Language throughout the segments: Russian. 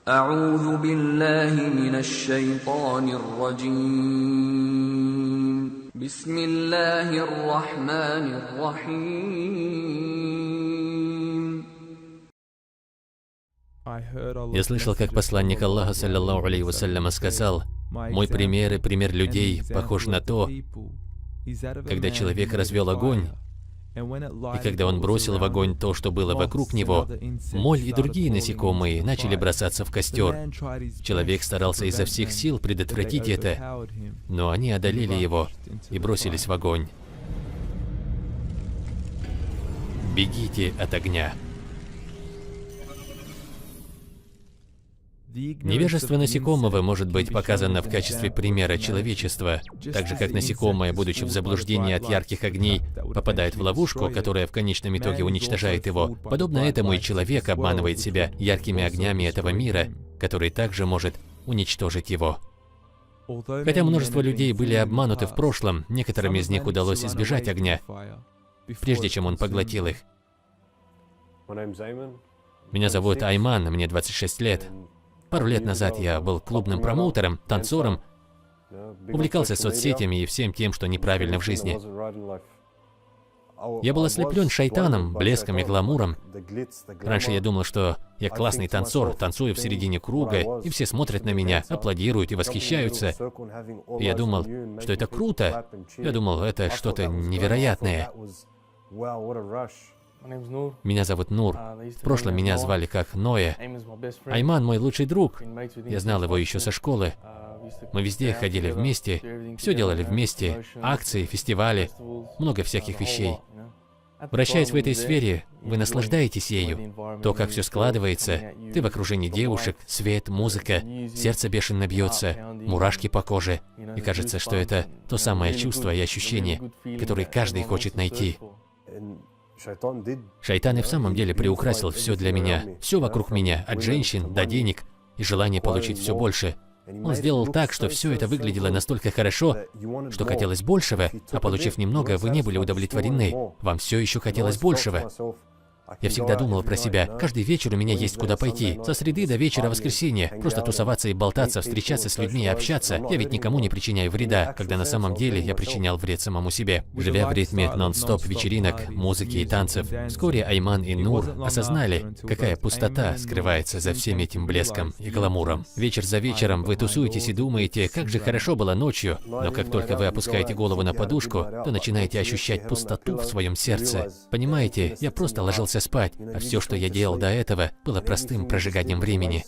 أعوذ بالله من الشيطان الرجيم. بسم الله الرحمن الرحيم. Я слышал, как посланник Аллаха, саллаллаху алейхи вассаляма, сказал: «Мой пример и пример людей похож на то, когда человек развел огонь, и когда он бросил в огонь то, что было вокруг него, моль и другие насекомые начали бросаться в костер. Человек старался изо всех сил предотвратить это, но они одолели его и бросились в огонь. Бегите от огня». Невежество насекомого может быть показано в качестве примера человечества, так же как насекомое, будучи в заблуждении от ярких огней, попадает в ловушку, которая в конечном итоге уничтожает его. Подобно этому и человек обманывает себя яркими огнями этого мира, который также может уничтожить его. Хотя множество людей были обмануты в прошлом, некоторым из них удалось избежать огня, прежде чем он поглотил их. Меня зовут Айман, мне 26 лет. Пару лет назад я был клубным промоутером, танцором, увлекался соцсетями и всем тем, что неправильно в жизни. Я был ослеплен шайтаном, блеском и гламуром. Раньше я думал, что я классный танцор, танцую в середине круга, и все смотрят на меня, аплодируют и восхищаются. И я думал, что это круто. Я думал, это что-то невероятное. Меня зовут Нур. В прошлом меня звали как Ноя. Айман мой лучший друг. Я знал его еще со школы. Мы везде ходили вместе, все делали вместе, акции, фестивали, много всяких вещей. Вращаясь в этой сфере, вы наслаждаетесь ею. То, как все складывается, ты в окружении девушек, свет, музыка, сердце бешено бьется, мурашки по коже. И кажется, что это то самое чувство и ощущение, которое каждый хочет найти. Шайтан и в самом деле приукрасил все для меня, все вокруг меня, от женщин до денег и желания получить все больше. Он сделал так, что все это выглядело настолько хорошо, что хотелось большего, а получив немного, вы не были удовлетворены. Вам все еще хотелось большего. Я всегда думал про себя. Каждый вечер у меня есть куда пойти. Со среды до вечера воскресенья. Просто тусоваться и болтаться, встречаться с людьми и общаться. Я ведь никому не причиняю вреда, когда на самом деле я причинял вред самому себе. Живя в ритме нон-стоп вечеринок, музыки и танцев, вскоре Айман и Нур осознали, какая пустота скрывается за всем этим блеском и гламуром. Вечер за вечером вы тусуетесь и думаете, как же хорошо было ночью, но как только вы опускаете голову на подушку, то начинаете ощущать пустоту в своем сердце. Понимаете, я просто ложился спать, а все, что я делал до этого, было простым прожиганием времени.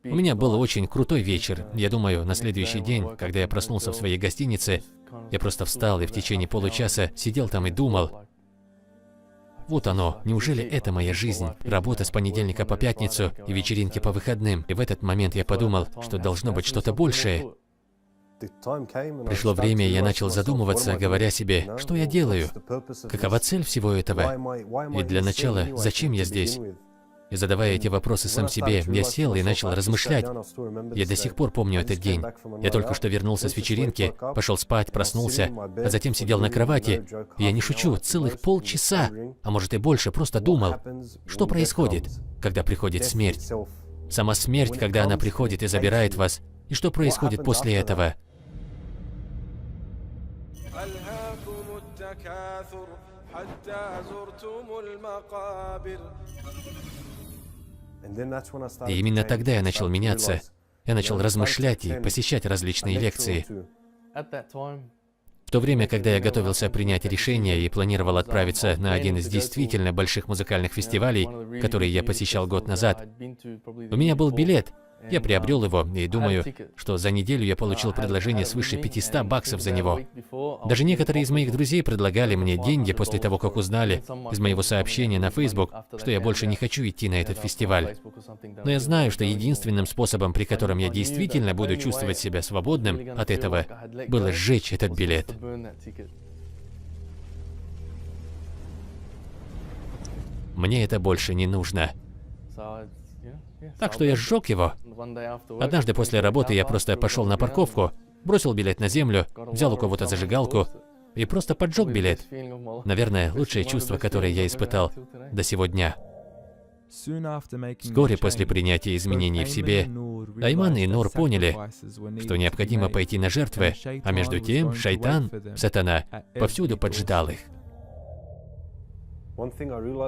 У меня был очень крутой вечер. Я думаю, на следующий день, когда я проснулся в своей гостинице, я просто встал и в течение получаса сидел там и думал: вот оно, неужели это моя жизнь? Работа с понедельника по пятницу и вечеринки по выходным. И в этот момент я подумал, что должно быть что-то большее. Пришло время, и я начал задумываться, говоря себе, что я делаю, какова цель всего этого, и для начала, зачем я здесь? И задавая эти вопросы сам себе, я сел и начал размышлять. Я до сих пор помню этот день. Я только что вернулся с вечеринки, пошел спать, проснулся, а затем сидел на кровати. И я не шучу, целых полчаса, а может и больше, просто думал, что происходит, когда приходит смерть. Сама смерть, когда она приходит и забирает вас, и что происходит после этого. И именно тогда я начал меняться. Я начал размышлять и посещать различные лекции. В то время, когда я готовился принять решение и планировал отправиться на один из действительно больших музыкальных фестивалей, которые я посещал год назад, у меня был билет. Я приобрел его и думаю, что за неделю я получил предложение свыше $500 за него. Даже некоторые из моих друзей предлагали мне деньги после того, как узнали из моего сообщения на Facebook, что я больше не хочу идти на этот фестиваль. Но я знаю, что единственным способом, при котором я действительно буду чувствовать себя свободным от этого, было сжечь этот билет. Мне это больше не нужно. Так что я сжег его. Однажды после работы я просто пошел на парковку, бросил билет на землю, взял у кого-то зажигалку и просто поджег билет. Наверное, лучшее чувство, которое я испытал до сего дня. Вскоре после принятия изменений в себе, Айман и Нур поняли, что необходимо пойти на жертвы, а между тем шайтан, сатана, повсюду поджидал их.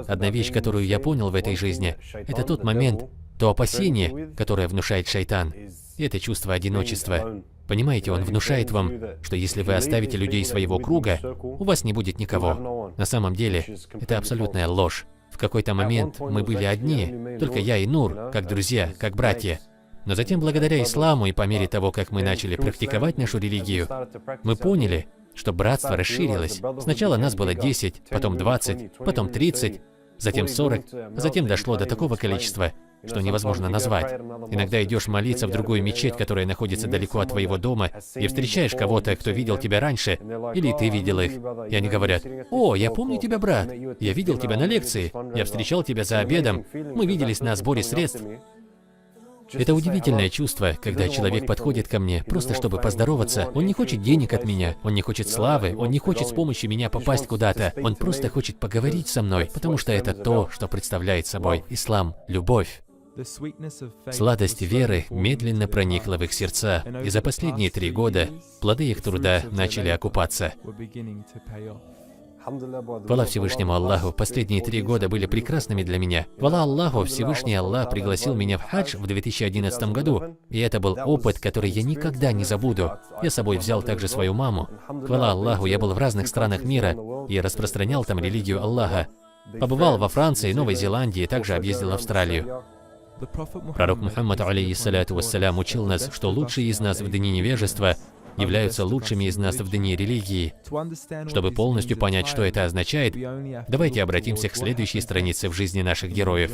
Одна вещь, которую я понял в этой жизни, это тот момент, то опасение, которое внушает шайтан, и это чувство одиночества. Понимаете, он внушает вам, что если вы оставите людей своего круга, у вас не будет никого. На самом деле, это абсолютная ложь. В какой-то момент мы были одни, только я и Нур, как друзья, как братья. Но затем, благодаря исламу и по мере того, как мы начали практиковать нашу религию, мы поняли, что братство расширилось. Сначала нас было 10, потом 20, потом 30, затем 40, а затем дошло до такого количества, что невозможно назвать. Иногда идешь молиться в другую мечеть, которая находится далеко от твоего дома, и встречаешь кого-то, кто видел тебя раньше, или ты видел их. И они говорят: «О, я помню тебя, брат. Я видел тебя на лекции. Я встречал тебя за обедом. Мы виделись на сборе средств». Это удивительное чувство, когда человек подходит ко мне, просто чтобы поздороваться. Он не хочет денег от меня, он не хочет славы, он не хочет с помощью меня попасть куда-то. Он просто хочет поговорить со мной, потому что это то, что представляет собой ислам, любовь. Сладость веры медленно проникла в их сердца, и за последние 3 года плоды их труда начали окупаться. Хвала Всевышнему Аллаху, последние 3 года были прекрасными для меня. Хвала Аллаху, Всевышний Аллах пригласил меня в хадж в 2011 году, и это был опыт, который я никогда не забуду. Я с собой взял также свою маму. Хвала Аллаху, я был в разных странах мира и распространял там религию Аллаха. Побывал во Франции, Новой Зеландии, также объездил Австралию. Пророк Мухаммад, алейхиссаляту вассалям, учил нас, что лучшие из нас в дни невежества являются лучшими из нас в дни религии. Чтобы полностью понять, что это означает, давайте обратимся к следующей странице в жизни наших героев.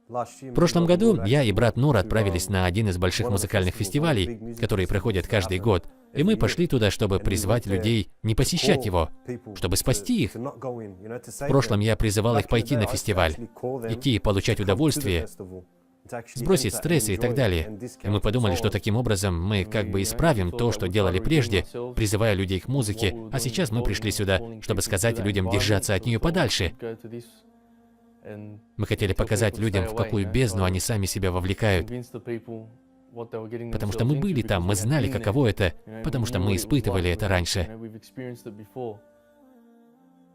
В прошлом году я и брат Нур отправились на один из больших музыкальных фестивалей, которые проходят каждый год. И мы пошли туда, чтобы призвать людей не посещать его, чтобы спасти их. В прошлом я призывал их пойти на фестиваль, идти и получать удовольствие, сбросить стрессы и так далее. И мы подумали, что таким образом мы как бы исправим то, что делали прежде, призывая людей к музыке, а сейчас мы пришли сюда, чтобы сказать людям держаться от нее подальше. Мы хотели показать людям, в какую бездну они сами себя вовлекают. Потому что мы были там, мы знали, каково это, потому что мы испытывали это раньше.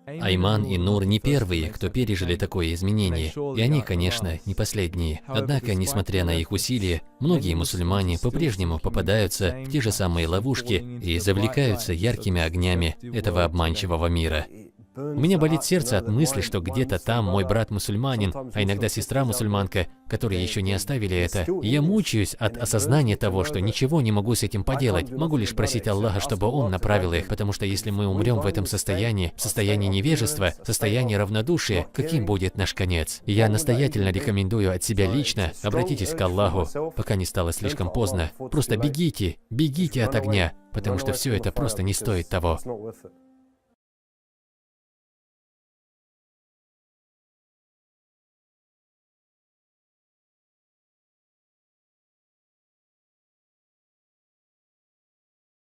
Айман и Нур не первые, кто пережили такое изменение, и они, конечно, не последние. Однако, несмотря на их усилия, многие мусульмане по-прежнему попадаются в те же самые ловушки и завлекаются яркими огнями этого обманчивого мира. У меня болит сердце от мысли, что где-то там мой брат мусульманин, а иногда сестра мусульманка, которые еще не оставили это. И я мучаюсь от осознания того, что ничего не могу с этим поделать. Могу лишь просить Аллаха, чтобы Он направил их, потому что если мы умрем в этом состоянии, в состоянии невежества, в состоянии равнодушия, каким будет наш конец? И я настоятельно рекомендую от себя лично, обратитесь к Аллаху, пока не стало слишком поздно. Просто бегите, бегите от огня, потому что все это просто не стоит того.